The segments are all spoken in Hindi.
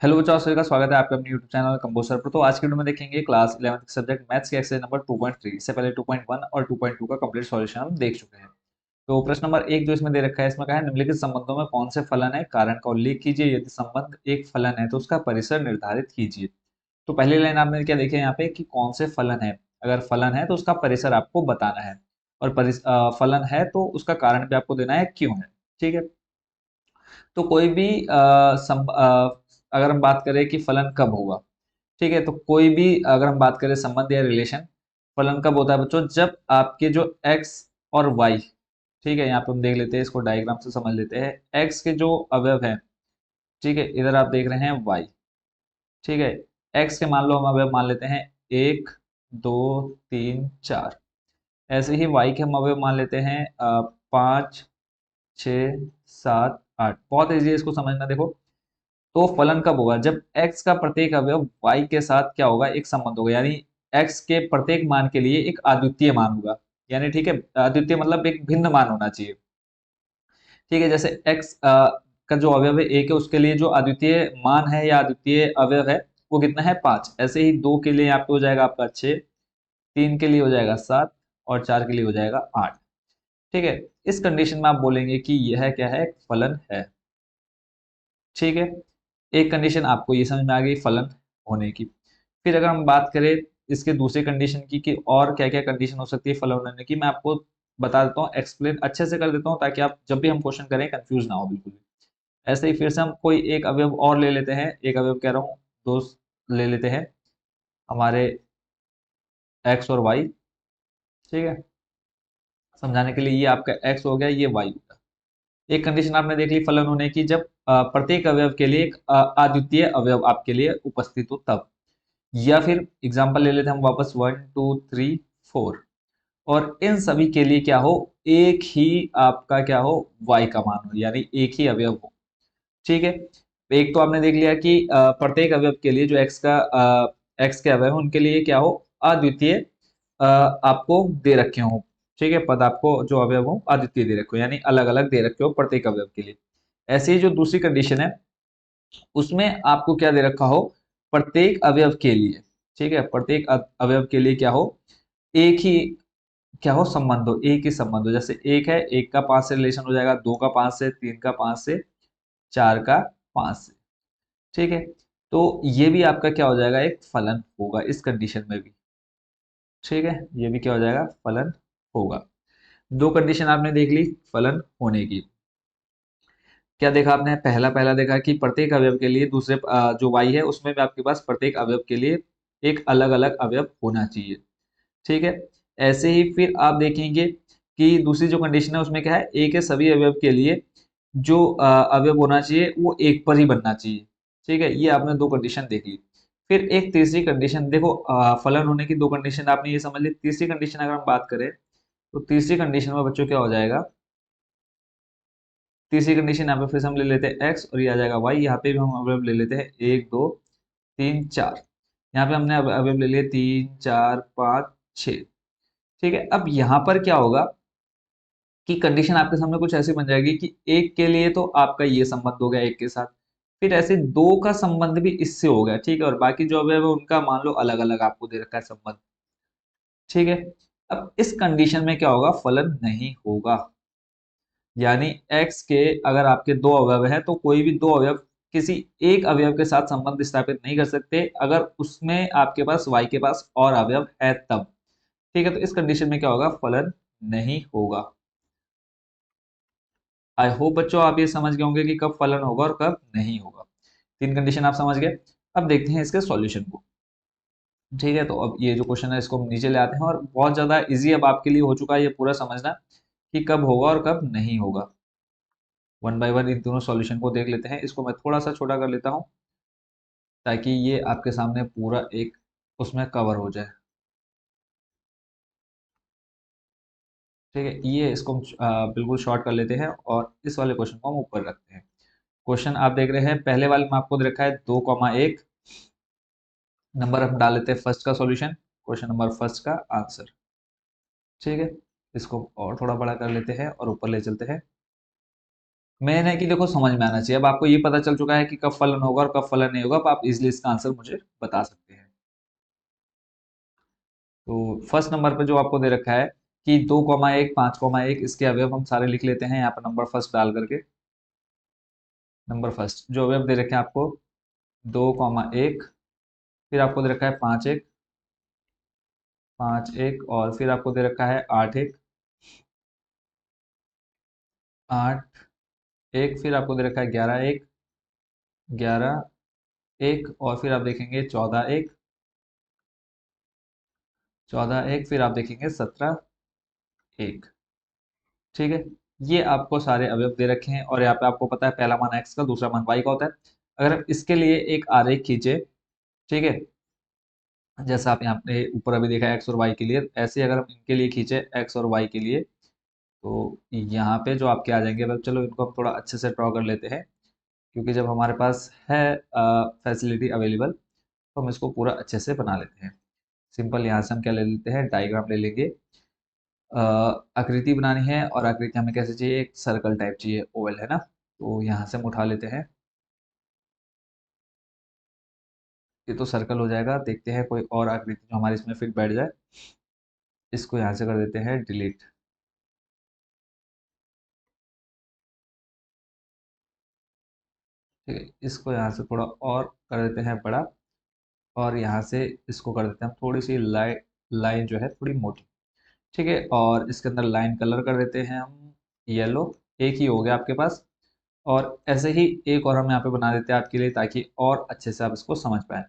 हेलो बच्चों, आप सभी का स्वागत है आपके अपने यूट्यूब चैनल कंबोज सर पर। तो आज की वीडियो में देखेंगे क्लास 11th सब्जेक्ट मैथ्स के एक्सरसाइज नंबर 2.3। इससे पहले 2.1 और 2.2 का कंप्लीट सॉल्यूशन हम देख चुके हैं। तो प्रश्न नंबर एक जो इसमें दे रखा है, इसमें कहा है निम्नलिखित संबंधों में कौन से फलन है, कारण का उल्लेख कीजिए। यदि संबंध एक फलन है तो उसका परिसर निर्धारित कीजिए। तो पहली लाइन आपने क्या देखी है यहाँ पे कि कौन से फलन है। अगर फलन है तो उसका परिसर आपको बताना है, और फलन है तो उसका कारण भी आपको देना है क्यों है। ठीक है। तो कोई भी अगर हम बात करें कि फलन कब होगा, ठीक है, तो कोई भी अगर हम बात करें संबंध या रिलेशन, फलन कब होता है बच्चों, जब आपके जो x और y, ठीक है, यहाँ पे हम देख लेते हैं, इसको डायग्राम से समझ लेते हैं। x के जो अवयव हैं, ठीक है, इधर आप देख रहे हैं y, ठीक है, x के मान लो हम अवयव मान लेते हैं 1 2 3 4। ऐसे ही y के हम अवयव मान लेते हैं 5 6 7 8। बहुत ईजी है इसको समझना। देखो, तो फलन कब होगा, जब x का प्रत्येक अवयव y के साथ क्या होगा, एक संबंध होगा, यानी x के प्रत्येक मान के लिए एक अद्वितीय मान होगा। यानी ठीक है, अद्वितीय मतलब एक भिन्न मान होना चाहिए। ठीक है, जैसे x का जो अवयव है एक है, उसके लिए जो अद्वितीय मान है या अद्वितीय अवयव है वो कितना है, 5। ऐसे ही 2 के लिए यहाँ पे हो जाएगा आपका 6, 3 के लिए हो जाएगा 7, और 4 के लिए हो जाएगा 8। ठीक है, इस कंडीशन में आप बोलेंगे कि यह क्या है, एक फलन है। ठीक है, एक कंडीशन आपको ये समझ में आ गई फलन होने की। फिर अगर हम बात करें इसके दूसरे कंडीशन की कि और क्या क्या कंडीशन हो सकती है फलन होने की, मैं आपको बता देता हूँ, एक्सप्लेन अच्छे से कर देता हूँ, ताकि आप जब भी हम क्वेश्चन करें कंफ्यूज ना हो बिल्कुल भी। ऐसे ही फिर से हम कोई एक अवयव और ले लेते हैं, एक अवयव कह रहा हूँ, दो ले लेते हैं हमारे एक्स और वाई। ठीक है, समझाने के लिए ये आपका एक्स हो गया, ये वाई हो गया। एक कंडीशन आपने देख ली फलन होने की, जब प्रत्येक अवयव के लिए एक अद्वितीय अवयव आपके लिए उपस्थित हो तब। या फिर एग्जांपल ले लेते हैं हम वापस 1 2 3 4, और इन सभी के लिए क्या हो, एक ही आपका क्या हो, y का मान हो, यानी एक ही अवयव हो। ठीक है, एक तो आपने देख लिया कि प्रत्येक अवयव के लिए जो x के अवयव हैं, उनके लिए क्या हो, अद्वितीय आपको दे रखे हो। ठीक है, पद आपको जो अवयव हो अद्वितीय दे रखे हो, यानी अलग अलग दे रखे हो प्रत्येक अवयव के लिए। ऐसे ही जो दूसरी कंडीशन है, उसमें आपको क्या दे रखा हो, प्रत्येक अवयव के लिए, ठीक है, प्रत्येक अवयव के लिए क्या हो, एक ही क्या हो, संबंध हो, एक ही संबंध हो। जैसे एक है, एक का 5 से रिलेशन हो जाएगा, 2 का 5 से, 3 का 5 से, 4 का 5 से। ठीक है, तो ये भी आपका क्या हो जाएगा, एक फलन होगा इस कंडीशन में भी। ठीक है, ये भी क्या हो जाएगा, फलन होगा। दो कंडीशन आपने देख ली फलन होने की। क्या देखा आपने, पहला पहला देखा कि प्रत्येक अवयव के लिए दूसरे जो y है उसमें भी आपके पास प्रत्येक अवयव के लिए एक अलग अलग अवयव होना चाहिए। ठीक है, ऐसे ही फिर आप देखेंगे कि दूसरी जो कंडीशन है उसमें क्या है, एक है सभी अवयव के लिए जो अवयव होना चाहिए वो एक पर ही बनना चाहिए। ठीक है, ये आपने दो कंडीशन देख ली। फिर एक तीसरी कंडीशन देखो, फलन होने की दो कंडीशन आपने ये समझ ली। तीसरी कंडीशन अगर हम बात करें, तो तीसरी कंडीशन में बच्चों क्या हो जाएगा, तीसरी कंडीशन यहाँ पे फिर से हम ले लेते हैं x, और ये आ जाएगा y। यहाँ पे भी हम अवयव ले लेते हैं 1 2 3 4। यहाँ पे हमने अवयव ले लिए 3 4 5 6। ठीक है, अब यहाँ पर क्या होगा कि कंडीशन आपके सामने कुछ ऐसी बन जाएगी कि एक के लिए तो आपका ये संबंध हो गया एक के साथ, फिर ऐसे दो का संबंध भी इससे हो गया। ठीक है, और बाकी जो अवयव है उनका मान लो अलग अलग आपको दे रखा है संबंध। ठीक है, अब इस कंडीशन में क्या होगा, फलन नहीं होगा। यानी x के अगर आपके दो अवयव हैं तो कोई भी दो अवयव किसी एक अवयव के साथ संबंध स्थापित नहीं कर सकते, अगर उसमें आपके पास y के पास और अवयव है तब। ठीक है, तो इस कंडीशन में क्या होगा, फलन नहीं होगा। आई होप बच्चों आप ये समझ गए होंगे कि कब फलन होगा और कब नहीं होगा। तीन कंडीशन आप समझ गए। अब देखते हैं इसके सॉल्यूशन को। ठीक है, तो अब ये जो क्वेश्चन है इसको हम नीचे ले आते हैं, और बहुत ज्यादा इजी अब आपके लिए हो चुका है ये पूरा समझना कि कब होगा और कब नहीं होगा। वन बाय वन इन दोनों सॉल्यूशन को देख लेते हैं। इसको मैं थोड़ा सा छोटा कर लेता हूँ, ताकि ये आपके सामने पूरा एक उसमें कवर हो जाए। ठीक है, ये इसको हम बिल्कुल शॉर्ट कर लेते हैं, और इस वाले क्वेश्चन को हम ऊपर रखते हैं। क्वेश्चन आप देख रहे हैं, पहले वाले में आपको दे रखा है 2,1 नंबर। हम डाल लेते हैं फर्स्ट का सॉल्यूशन, क्वेश्चन नंबर फर्स्ट का आंसर। ठीक है, इसको और थोड़ा बड़ा कर लेते हैं और ऊपर ले चलते हैं। मेन है कि देखो समझ में आना चाहिए। अब आपको ये पता चल चुका है कि कब फलन होगा और कब फलन नहीं होगा, अब आप इजिली इसका आंसर मुझे बता सकते हैं। तो फर्स्ट नंबर पे जो आपको दे रखा है कि 2,1 5,1 इसके अवयव हम सारे लिख लेते हैं यहाँ पर नंबर फर्स्ट डाल करके। नंबर फर्स्ट जो अवयव दे रखे हैं आपको 2,1, फिर आपको दे रखा है 5,1 5,1 और फिर आपको दे रखा है 8,1 8,1, फिर आपको दे रखा है 11,1 11,1 और फिर आप देखेंगे 14,1 14,1, फिर आप देखेंगे 17,1। ठीक है, ये आपको सारे अवयव दे रखे हैं और यहाँ पे आपको पता है पहला मान x का, दूसरा मान y का होता है। अगर हम इसके लिए एक आरेख खींचे, ठीक है, जैसा आप यहाँ पे ऊपर अभी देखा x और y के लिए, ऐसे ही अगर हम इनके लिए खींचे x और y के लिए, तो यहाँ पे जो आपके आ जाएंगे अवयव, चलो इनको हम थोड़ा अच्छे से ड्रॉ कर लेते हैं, क्योंकि जब हमारे पास है फैसिलिटी अवेलेबल तो हम इसको पूरा अच्छे से बना लेते हैं। सिंपल यहाँ से हम क्या ले लेते हैं, डायग्राम ले लेंगे। आकृति बनानी है और आकृति हमें कैसे चाहिए, एक सर्कल टाइप चाहिए, ओवल है ना। तो यहाँ से हम उठा लेते हैं, ये तो सर्कल हो जाएगा। देखते हैं कोई और आकृति जो हमारी इसमें फिट बैठ जाए, इसको यहाँ से कर देते हैं डिलीट। ठीक है, इसको यहाँ से थोड़ा और कर देते हैं बड़ा, और यहाँ से इसको कर देते हैं हम थोड़ी सी लाइन, लाइन जो है थोड़ी मोटी। ठीक है, और इसके अंदर लाइन कलर कर देते हैं हम येलो। एक ही हो गया आपके पास, और ऐसे ही एक और हम यहाँ पे बना देते हैं आपके लिए, ताकि और अच्छे से आप इसको समझ पाए।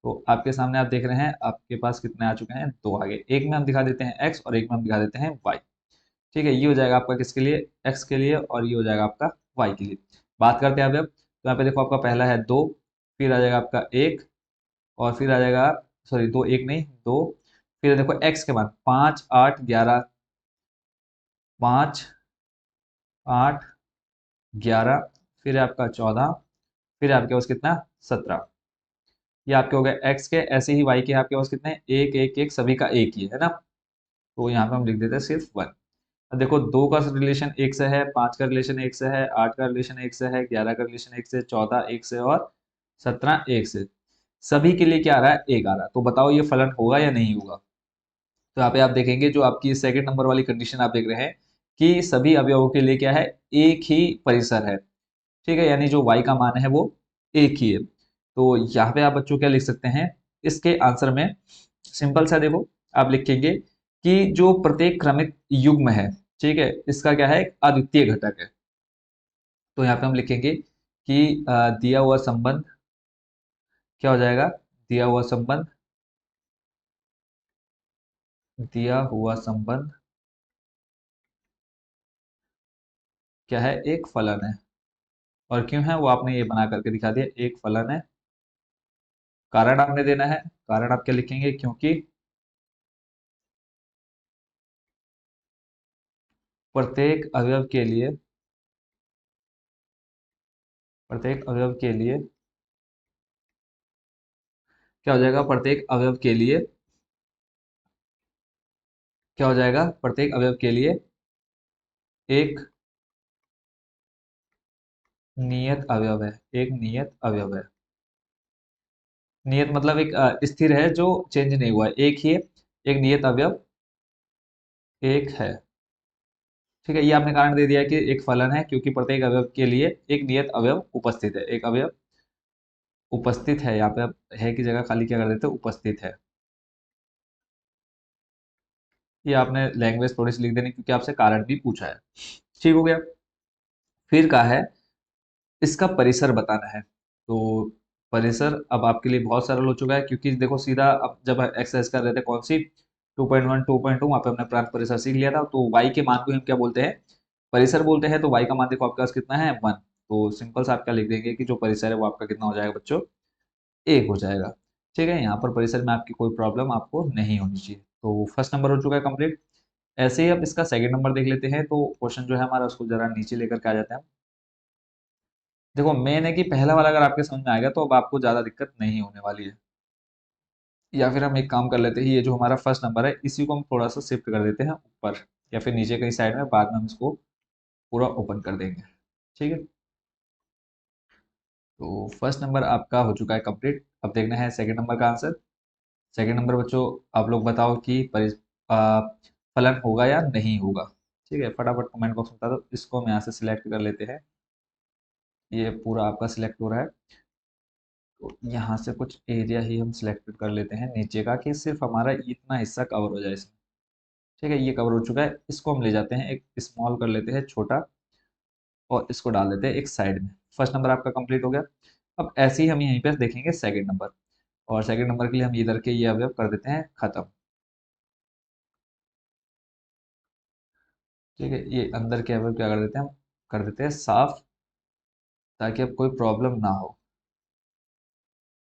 तो आपके सामने आप देख रहे हैं आपके पास कितने आ चुके हैं, दो आगे। एक में हम दिखा देते हैं एक्स और एक में हम दिखा देते हैं वाई। ठीक है, ये हो जाएगा आपका किसके लिए, एक्स के लिए, और ये हो जाएगा आपका वाई के लिए। बात करते हैं अब। तो यहाँ पे देखो आपका पहला है दो, फिर आ जाएगा आपका एक, और फिर आ जाएगा, सॉरी दो एक नहीं दो, फिर देखो एक्स के बाद 5 8 11, 5 8 11, फिर है आपका 14, फिर है आपके पास कितना 17। ये आपके हो गए एक्स के। ऐसे ही वाई के आपके पास कितने, एक एक एक, सभी का एक ही है ना। तो यहाँ पे हम लिख देते हैं सिर्फ वन। अब देखो दो का रिलेशन एक से है, 5 का रिलेशन एक से है, 8 का रिलेशन एक से है, 11 का रिलेशन एक से, 14 एक से, और 17 एक से। सभी के लिए क्या आ रहा है, एक आ रहा है। तो बताओ ये फलन होगा या नहीं होगा। तो यहाँ पे आप देखेंगे जो आपकी सेकंड नंबर वाली कंडीशन आप देख रहे हैं कि सभी अवयवों के लिए क्या है, एक ही परिसर है। ठीक है, यानी जो y का मान है वो एक ही है। तो यहाँ पे आप बच्चों क्या लिख सकते हैं इसके आंसर में, सिंपल सा देखो, आप लिखेंगे कि जो प्रत्येक क्रमिक युग्म है, ठीक है, इसका क्या है, एक अद्वितीय घटक है। तो यहाँ पे हम लिखेंगे कि दिया हुआ संबंध क्या हो जाएगा, दिया हुआ संबंध, दिया हुआ संबंध क्या है, एक फलन है। और क्यों है वो आपने ये बना करके दिखा दिया, एक फलन है। कारण आपने देना है, कारण आप क्या लिखेंगे, क्योंकि प्रत्येक अवयव के लिए, प्रत्येक अवयव के लिए क्या हो जाएगा, प्रत्येक अवयव के लिए क्या हो जाएगा, प्रत्येक अवयव के लिए एक नियत अवयव है, एक नियत अवयव है। नियत मतलब एक स्थिर है जो चेंज नहीं हुआ है, एक ही है, एक नियत अवयव एक है। ठीक है, ये आपने कारण दे दिया है कि एक फलन है, क्योंकि प्रत्येक अवयव के लिए एक नियत अवयव उपस्थित है, एक अवयव उपस्थित है। यहाँ पे आप है की जगह खाली क्या कर देते हैं, उपस्थित है। ये आपने लैंग्वेज थोड़ी सी लिख देनी, क्योंकि आपसे कारण भी पूछा है। ठीक हो गया। फिर कहा है इसका परिसर बताना है। तो परिसर अब आपके लिए बहुत सरल हो चुका है, क्योंकि देखो सीधा अब जब एक्सरसाइज कर रहे थे कौन सी, 2.1 2.2, वहां पे हमने प्रांत परिसर सीख लिया था। तो y के मान को हम क्या बोलते हैं, परिसर बोलते हैं। तो y का मान देखो आपके पास कितना है, 1। तो सिंपल सा आप क्या लिख देंगे कि जो परिसर है वो आपका कितना हो जाएगा बच्चों, एक हो जाएगा। ठीक है, यहाँ पर परिसर में आपकी कोई प्रॉब्लम आपको नहीं होनी चाहिए। तो फर्स्ट नंबर हो चुका है कंप्लीट। ऐसे ही अब इसका सेकंड नंबर देख लेते हैं। तो क्वेश्चन जो है हमारा उसको जरा नीचे लेकर के आ जाते हैं। देखो मेन है कि पहला वाला अगर आपके समझ में आएगा तो अब आपको ज्यादा दिक्कत नहीं होने वाली है। या फिर हम एक काम कर लेते हैं, ये जो हमारा फर्स्ट नंबर है इसी को हम थोड़ा सा शिफ्ट कर देते हैं ऊपर, या फिर नीचे कहीं साइड में, बाद में हम इसको पूरा ओपन कर देंगे। ठीक है, तो फर्स्ट नंबर आपका हो चुका है कंप्लीट। अब देखना है सेकंड नंबर का आंसर। सेकंड नंबर बच्चों, आप लोग बताओ कि फलन होगा या नहीं होगा। ठीक है, फटाफट कमेंट बॉक्स में बता दो। इसको हम यहाँ से सिलेक्ट कर लेते हैं। ये पूरा आपका सिलेक्ट हो रहा है, तो यहाँ से कुछ एरिया ही हम सिलेक्ट कर लेते हैं नीचे का, कि सिर्फ हमारा इतना हिस्सा कवर हो जाए इसमें। ठीक है, ये कवर हो चुका है। इसको हम ले जाते हैं, एक स्मॉल कर लेते हैं, छोटा, और इसको डाल देते हैं एक साइड में। फर्स्ट नंबर आपका कंप्लीट हो गया। अब ऐसे ही हम यहीं पे देखेंगे सेकंड नंबर, और सेकंड नंबर के लिए हम इधर के ये अवयव कर देते हैं खत्म। ठीक है, ये अंदर के अवयव क्या कर देते हैं, हम कर देते हैं साफ, ताकि अब कोई प्रॉब्लम ना हो।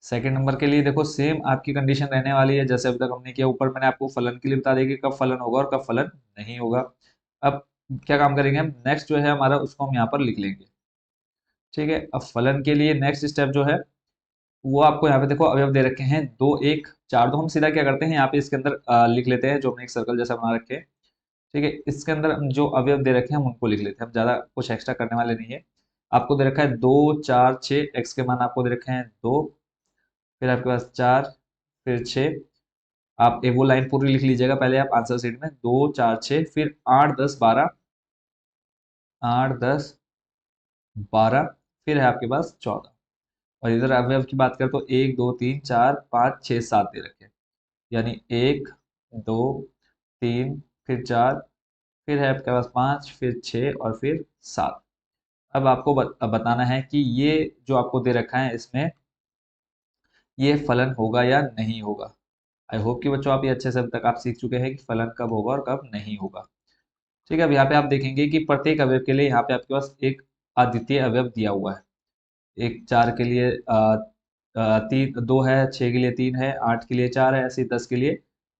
सेकंड नंबर के लिए देखो सेम आपकी कंडीशन रहने वाली है जैसे अभी तक हमने किया। ऊपर मैंने आपको फलन के लिए बता दिया कि कब फलन होगा और कब फलन नहीं होगा। अब क्या काम करेंगे हम, नेक्स्ट जो है हमारा उसको हम यहाँ पर लिख लेंगे। ठीक है, अब फलन के लिए नेक्स्ट स्टेप जो है वो आपको यहाँ पे देखो अवयव दे रखे हैं 2 1 4। तो हम सीधा क्या करते हैं, यहाँ पे इसके अंदर लिख लेते हैं, जो हमने एक सर्कल जैसा बना रखे हैं। ठीक है, इसके अंदर हम जो अवयव दे रखे हैं हम उनको लिख लेते हैं, हम ज्यादा कुछ एक्स्ट्रा करने वाले नहीं है। आपको दे रखा है 2 4 6, एक्स के मान आपको दे रखे हैं 2, फिर आपके पास 4, फिर 6। आप एक वो लाइन पूरी लिख लीजिएगा पहले आप आंसर शीट में, 2 4 6, फिर 8 10 12, 8 10 12, फिर है आपके पास 14। और इधर अवयव की बात करें तो 1 2 3 4 5 6 7 दे रखे हैं। यानी 1 2 3, फिर 4, फिर है आपके पास 5, फिर 6 और फिर 7। अब आपको बताना है कि ये जो आपको दे रखा है इसमें ये फलन होगा या नहीं होगा। आई होप कि बच्चों आप ये अच्छे से अब तक आप सीख चुके हैं कि फलन कब होगा और कब नहीं होगा। ठीक है, अब यहाँ पे आप देखेंगे कि प्रत्येक अवयव के लिए यहाँ पे आपके पास एक अद्वितीय अवयव दिया हुआ है। एक 4 के लिए 3 2 है, 6 के लिए 3 है, 8 के लिए 4 है, ऐसे 10 के लिए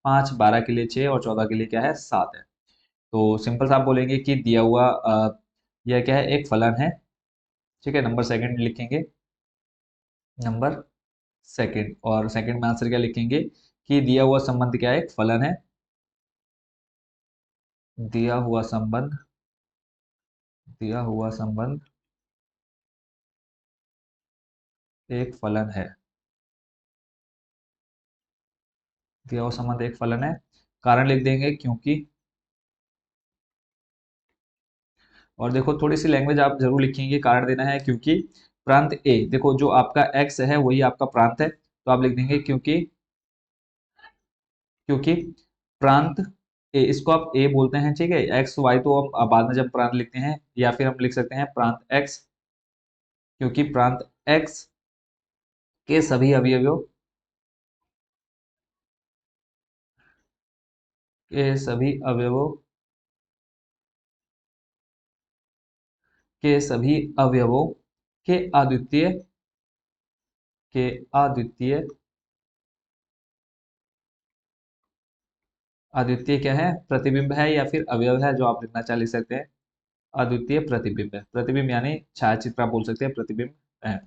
5, 12 के लिए 6 और 14 के लिए क्या है 7 है। तो सिंपल सा आप बोलेंगे कि दिया हुआ यह क्या है, एक फलन है। ठीक है, नंबर सेकंड लिखेंगे, नंबर सेकंड, और सेकंड में आंसर क्या लिखेंगे कि दिया हुआ संबंध क्या है, एक फलन है। दिया हुआ संबंध, दिया हुआ संबंध एक फलन है। दिया हुआ संबंध एक फलन है, कारण लिख देंगे क्योंकि। और देखो थोड़ी सी लैंग्वेज आप जरूर लिखेंगे, कारण देना है क्योंकि प्रांत ए, देखो जो आपका एक्स है वही आपका प्रांत है, तो आप लिख देंगे क्योंकि, क्योंकि प्रांत ए, इसको आप ए बोलते हैं। ठीक है, एक्स वाई तो हम बाद में जब प्रांत लिखते हैं, या फिर हम लिख सकते हैं प्रांत एक्स, क्योंकि प्रांत एक्स के सभी अवयवों, के सभी अवयवों, के सभी अवयवों के अद्वितीय, के अद्वितीय, अद्वितीय क्या है, प्रतिबिंब है या फिर अवयव है, जो आप लिखना चाह लिख सकते हैं। अद्वितीय प्रतिबिंब है, प्रतिबिंब यानी छायाचित्र आप बोल सकते हैं, प्रतिबिंब है।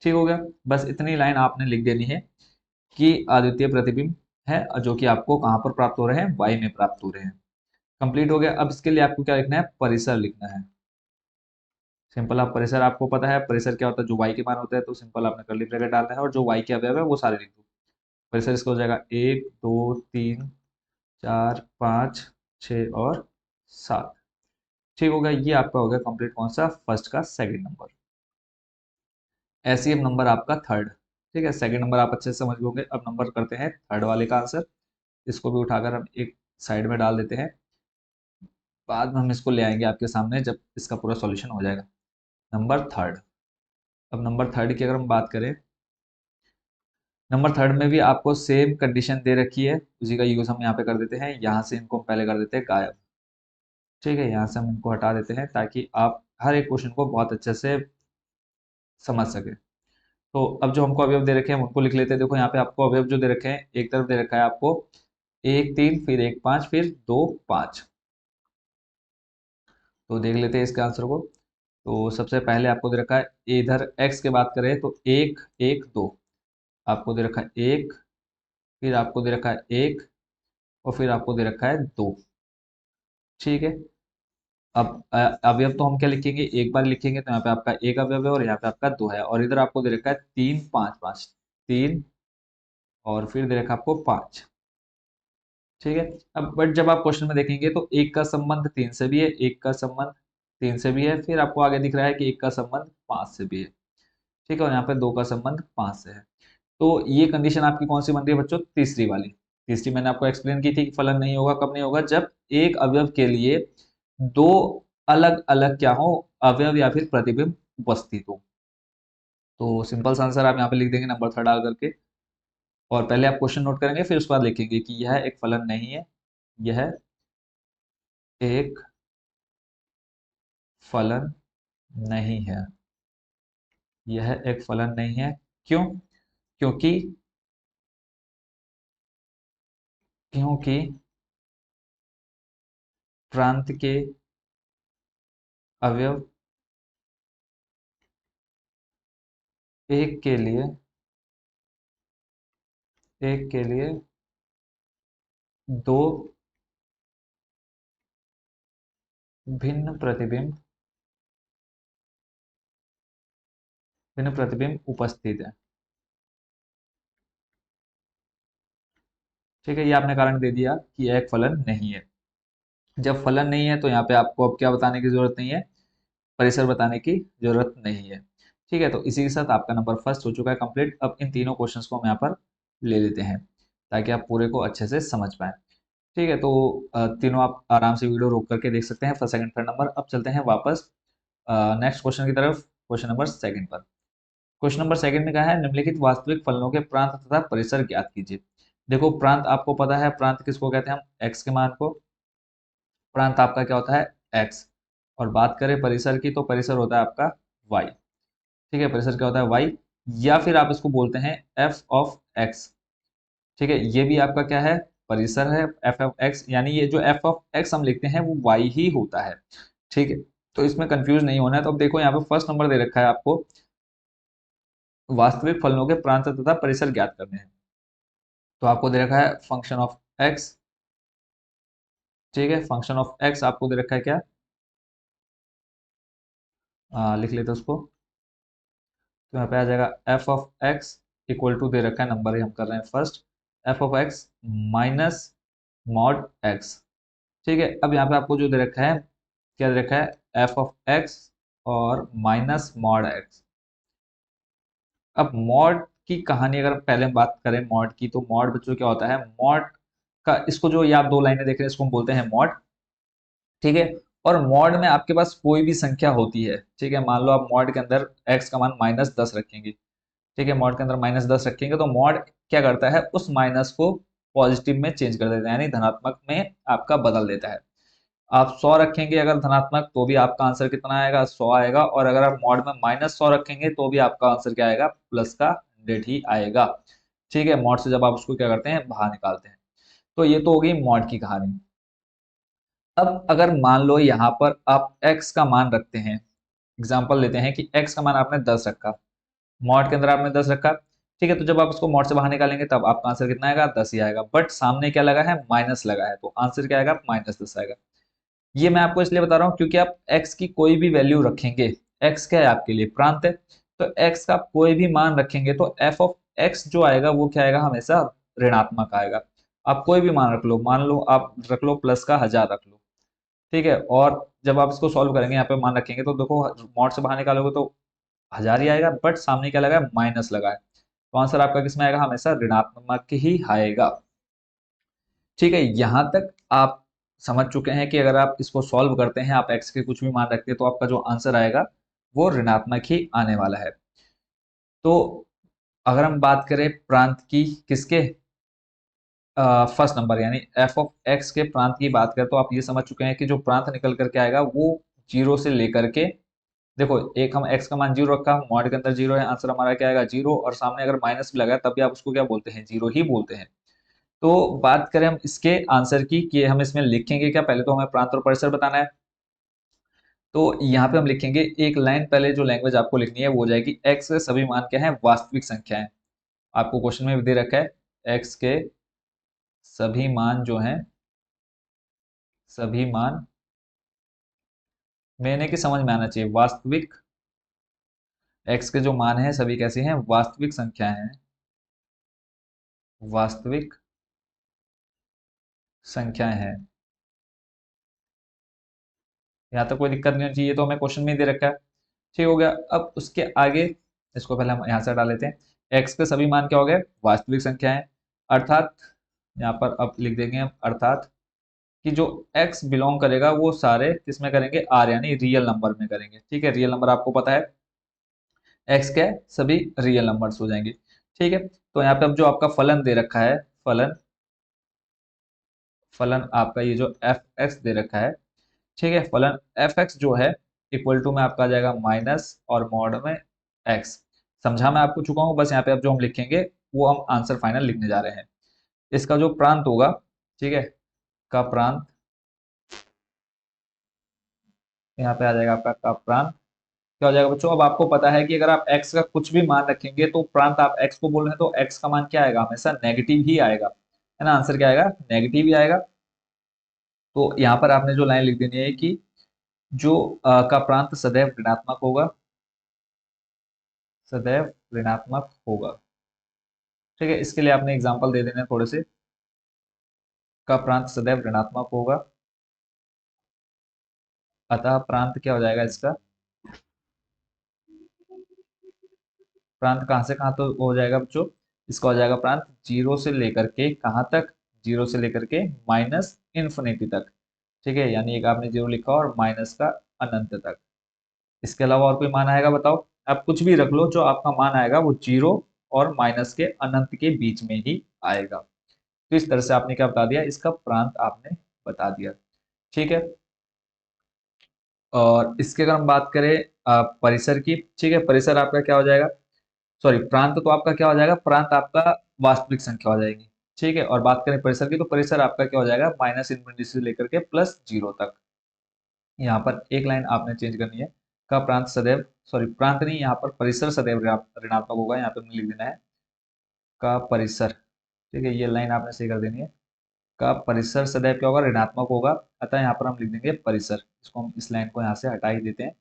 ठीक हो गया, बस इतनी लाइन आपने लिख देनी है कि अद्वितीय प्रतिबिंब है, जो कि आपको कहाँ पर प्राप्त हो रहे हैं, वाई में प्राप्त हो रहे हैं। कंप्लीट हो गया। अब इसके लिए आपको क्या लिखना है, परिसर लिखना है। सिंपल, आप परिसर आपको पता है परिसर क्या होता है, जो वाई के मान होते हैं, तो सिंपल आपने कर्ली ब्रैकेट डालना है और जो वाई के अवयव है वो सारे लिख दो। परिसर इसका हो जाएगा 1 2 3 4 5 6 और 7। ठीक हो गया, ये आपका हो गया कंप्लीट, कौन सा, फर्स्ट का सेकंड नंबर। ऐसे ही अब नंबर आपका थर्ड। ठीक है, सेकंड नंबर आप अच्छे से समझ गए होंगे। अब नंबर करते हैं थर्ड वाले का आंसर। इसको भी उठाकर हम एक साइड में डाल देते हैं, बाद में हम इसको ले आएंगे आपके सामने जब इसका पूरा सॉल्यूशन हो जाएगा। Number third. अब नंबर थर्ड की अगर हम बात करें, नंबर थर्ड में भी आपको सेम कंडीशन दे रखी है, उसी का यूज हम यहाँ पे कर देते हैं। यहाँ से इनको हम पहले कर देते हैं गायब। ठीक है, यहाँ से हम इनको हटा देते हैं ताकि आप हर एक क्वेश्चन को बहुत अच्छे से समझ सके। तो अब जो हमको अवयव दे रखे हैं हम उनको लिख लेते हैं। देखो यहाँ पे आपको अवयव जो दे रखे हैं, एक तरफ दे रखा है आपको 1 3, फिर 1 5, फिर 2 5। तो देख लेते हैं इसके आंसर को। तो सबसे पहले आपको दे रखा है, इधर x की बात करें तो 1 1 2, आपको दे रखा है 1, फिर आपको दे रखा है 1, और फिर आपको दे रखा है 2। ठीक है, अब अवयव तो हम क्या लिखेंगे, एक बार लिखेंगे तो यहाँ पे आपका एक अवयव है और यहाँ पे आपका दो है, और इधर आपको दे रखा है तीन पाँच पाँच, तीन और फिर दे रखा है आपको पाँच। ठीक है। अब बट जब आप क्वेश्चन में देखेंगे तो एक का संबंध तीन से भी है, एक का संबंध तीन से भी है, फिर आपको आगे दिख रहा है कि एक का संबंध पांच से भी है। ठीक है, और यहाँ पे दो का संबंध पांच से है। तो ये कंडीशन आपकी कौन सी बन रही है बच्चों, तीसरी वाली। तीसरी मैंने आपको एक्सप्लेन की थी कि फलन नहीं होगा, कब नहीं होगा, जब एक अवयव के लिए दो अलग अलग क्या हो, अवयव या फिर प्रतिबिंब उपस्थित हो। तो सिंपल सा आंसर आप यहाँ पे लिख देंगे नंबर थर्ड डाल करके, और पहले आप क्वेश्चन नोट करेंगे, फिर उसके बाद लिखेंगे कि यह एक फलन नहीं है, यह एक फलन नहीं है, यह एक फलन नहीं है। क्यों? क्योंकि क्योंकि प्रांत के अवयव एक के लिए एक के लिए दो भिन्न प्रतिबिंब उपस्थित है। ठीक है, ये आपने कारण दे दिया कि यह एक फलन नहीं है। जब फलन नहीं है तो यहाँ पे आपको अब क्या बताने की जरूरत नहीं है, परिसर बताने की जरूरत नहीं है। ठीक है, तो इसी के साथ आपका नंबर फर्स्ट हो चुका है कंप्लीट। अब इन तीनों क्वेश्चंस को हम यहाँ पर ले लेते हैं ताकि आप पूरे को अच्छे से समझ पाएं। ठीक है, तो तीनों आप आराम से वीडियो रोक करके देख सकते हैं, फर्स्ट सेकंड थर्ड नंबर। अब चलते हैं वापस नेक्स्ट क्वेश्चन की तरफ, क्वेश्चन नंबर सेकंड पर। क्वेश्चन नंबर सेकंड में कहा है निम्नलिखित वास्तविक फलनों के प्रांत तथा परिसर ज्ञात कीजिए। देखो प्रांत आपको पता है, प्रांत किसको कहते हैं, हम एक्स के मान को। प्रांत आपका क्या होता है, एक्स। और बात करें परिसर की तो परिसर होता है आपका वाई। ठीक है, परिसर क्या होता है, वाई, या फिर आप इसको बोलते हैं एफ ऑफ एक्स। ठीक है, ये भी आपका क्या है, परिसर है, एफ ऑफ एक्स, यानी ये जो एफ ऑफ एक्स हम लिखते हैं वो वाई ही होता है। ठीक है, तो इसमें कंफ्यूज नहीं होना है। तो अब देखो यहाँ पे फर्स्ट नंबर दे रखा है आपको, वास्तविक फलनों के प्रांत तथा परिसर ज्ञात करने हैं। तो आपको दे रखा है फंक्शन ऑफ एक्स। ठीक है, फंक्शन ऑफ एक्स आपको दे रखा है क्या, लिख लेते हैं उसको। तो यहाँ पे आ जाएगा F of x equal to दे रखा है, नंबर ही हम कर रहे हैं first, F of X minus mod X. ठीक है, अब यहाँ पे आपको जो दे रखा है, क्या दे रखा है, एफ ऑफ एक्स और माइनस मॉड एक्स। अब मॉड की कहानी अगर पहले हम बात करें मॉड की, तो मॉड बच्चों क्या होता है, मॉड का, इसको जो ये आप दो लाइनें देख रहे हैं इसको हम बोलते हैं मॉड। ठीक है, और मॉड में आपके पास कोई भी संख्या होती है। ठीक है, मान लो आप मॉड के अंदर एक्स का मान -10 रखेंगे। ठीक है, मॉड के अंदर -10 रखेंगे तो मॉड क्या करता है, उस माइनस को पॉजिटिव में चेंज कर देता है, यानी धनात्मक में आपका बदल देता है। आप 100 रखेंगे अगर धनात्मक, तो भी आपका आंसर कितना आएगा, 100 आएगा। और अगर आप मॉड में -100 रखेंगे तो भी आपका आंसर क्या आएगा, प्लस का 100 ही आएगा। ठीक है, मॉड से जब आप उसको क्या करते हैं, बाहर निकालते हैं। तो ये तो हो गई मॉड की कहानी। अब अगर मान लो यहाँ पर आप x का मान रखते हैं, एग्जाम्पल लेते हैं कि x का मान आपने 10 रखा, मॉड के अंदर आपने 10 रखा। ठीक है, तो जब आप उसको मॉड से बाहर निकालेंगे तब आपका आंसर कितना आएगा, 10 ही आएगा। बट सामने क्या लगा है, माइनस लगा है, तो आंसर क्या आएगा, -10 आएगा। ये मैं आपको इसलिए बता रहा हूँ क्योंकि आप x की कोई भी वैल्यू रखेंगे, x क्या है आपके लिए, प्रांत है, तो x का आप कोई भी मान रखेंगे तो f ऑफ x जो आएगा वो क्या आएगा, हमेशा ऋणात्मक आएगा। आप कोई भी मान रख लो, मान लो आप रख लो प्लस का 1000 रख लो। ठीक है, और जब आप इसको सॉल्व करेंगे, यहाँ पे मान रखेंगे तो देखो मॉड से बाहर निकालोगे तो 1000 ही आएगा, बट सामने क्या लगा है, माइनस लगा है, तो आंसर आपका किसमें आएगा, हमेशा ऋणात्मक ही आएगा। ठीक है, यहां तक आप समझ चुके हैं कि अगर आप इसको सॉल्व करते हैं, आप एक्स के कुछ भी मान रखते हैं, तो आपका जो आंसर आएगा वो ऋणात्मक ही आने वाला है। तो अगर हम बात करें प्रांत की, किसके, फर्स्ट नंबर यानी एफ ऑफ एक्स के प्रांत की बात करें, तो आप ये समझ चुके हैं कि जो प्रांत निकल करके आएगा वो जीरो से लेकर के, देखो एक हम x का मान 0 रखा, मॉड के अंदर 0 है, आंसर हमारा क्या आएगा, 0, और सामने अगर माइनस भी लगा है तब भी आप उसको क्या बोलते हैं, 0 ही बोलते हैं। तो बात करें हम इसके आंसर की कि हम इसमें लिखेंगे क्या, पहले तो हमें प्रांत और परिसर बताना है। तो यहाँ पे हम लिखेंगे एक लाइन, पहले जो लैंग्वेज आपको लिखनी है वो हो जाएगी x के सभी मान क्या है, वास्तविक संख्याएं। आपको क्वेश्चन में भी दे रखा है x के सभी मान जो हैं, सभी मान मैंने कि समझ में आना चाहिए। वास्तविक एक्स के जो मान हैं सभी कैसे हैं, वास्तविक संख्याएं हैं, वास्तविक संख्याएं हैं। यहाँ तक कोई दिक्कत नहीं होनी चाहिए, तो हमें क्वेश्चन में ही दे रखा है। ठीक हो गया। अब उसके आगे इसको पहले हम यहाँ से हटा लेते हैं। एक्स के सभी मान क्या हो गए, वास्तविक संख्याएं। अर्थात यहाँ पर अब लिख देंगे हम, अर्थात कि जो एक्स बिलोंग करेगा वो सारे किस में करेंगे, आर यानी रियल नंबर में करेंगे। ठीक है, रियल नंबर आपको पता है, एक्स क्या है, सभी रियल नंबर्स हो जाएंगे। ठीक है, तो यहाँ पे अब जो आपका फलन दे रखा है, फलन, फलन आपका ये जो एफ एक्स दे रखा है, ठीक है, फलन एफ एक्स जो है इक्वल टू में आपका आ जाएगा माइनस और मॉड में एक्स। समझा मैं आपको चुका हूँ, बस यहाँ पे अब जो हम लिखेंगे वो हम आंसर फाइनल लिखने जा रहे हैं। इसका जो प्रांत होगा, ठीक है, का प्रांत, यहाँ पे आ जाएगा आपका का प्रांत क्या हो जाएगा बच्चों। अब आपको पता है कि अगर आप x का कुछ भी मान रखेंगे तो प्रांत, आप x को बोल रहे हैं तो x का मान क्या आएगा, हमेशा नेगेटिव ही आएगा, है ना। आंसर क्या आएगा, नेगेटिव ही आएगा। तो यहाँ पर आपने जो लाइन लिख देनी है कि जो का प्रांत सदैव ऋणात्मक होगा, सदैव ऋणात्मक होगा। ठीक है, इसके लिए आपने एग्जाम्पल दे देने हैं थोड़े से। का प्रांत सदैव ऋणात्मक होगा, अतः प्रांत क्या हो जाएगा इसका, प्रांत कहाँ से कहाँ तो हो जाएगा बच्चों, इसका हो जाएगा प्रांत जीरो से लेकर के कहाँ तक, जीरो से लेकर के माइनस इन्फिनिटी तक। ठीक है, यानी एक आपने जीरो लिखा और माइनस का अनंत तक। इसके अलावा और कोई मान आएगा बताओ, आप कुछ भी रख लो, जो आपका मान आएगा वो जीरो और माइनस के अनंत के बीच में ही आएगा। तो इस तरह से आपने क्या बता दिया, इसका प्रांत आपने बता दिया। ठीक है, और इसके अगर हम बात करें परिसर की, ठीक है, परिसर आपका क्या हो जाएगा, सॉरी, प्रांत तो आपका क्या हो जाएगा, प्रांत आपका वास्तविक संख्या हो जाएगी। ठीक है, और बात करें परिसर की, तो परिसर आपका क्या हो जाएगा, माइनस इन्फिनिटी से लेकर के प्लस जीरो तक। यहाँ पर एक लाइन आपने चेंज करनी है, का प्रांत सदैव, सॉरी प्रांत नहीं, यहाँ पर परिसर सदैव ऋणात्मक होगा, यहाँ पे हमने लिख देना है का परिसर। ठीक है, ये लाइन आपने सही कर देनी है, का परिसर सदैव क्या होगा, ऋणात्मक होगा। अतः यहाँ पर हम लिख देंगे परिसर, इसको हम इस लाइन को यहाँ से हटा ही देते हैं,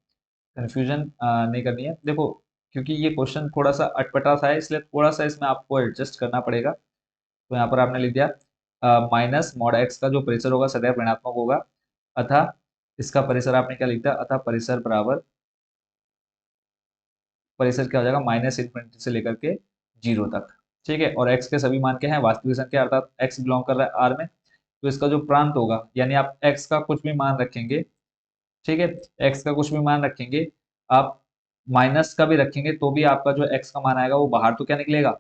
कंफ्यूजन नहीं करनी है। देखो, क्योंकि ये क्वेश्चन थोड़ा सा अटपटा सा है, इसलिए थोड़ा सा इसमें आपको एडजस्ट करना पड़ेगा। तो यहाँ पर आपने लिख दिया माइनस मॉड एक्स का जो परिसर होगा सदैव ऋणात्मक होगा, अतः इसका परिसर आपने क्या लिख दिया, अतः परिसर बराबर, परिसर क्या हो जाएगा, माइनस इन्फिनिटी से लेकर के जीरो तक। ठीक है, और एक्स के सभी मान के हैं वास्तविक संख्या, अर्थात एक्स बिलोंग कर रहा है आर में, तो इसका जो प्रांत होगा, यानी आप एक्स का कुछ भी मान रखेंगे, ठीक है, एक्स का कुछ भी मान रखेंगे, आप माइनस का भी रखेंगे तो भी आपका जो एक्स का मान आएगा वो बाहर तो क्या निकलेगा,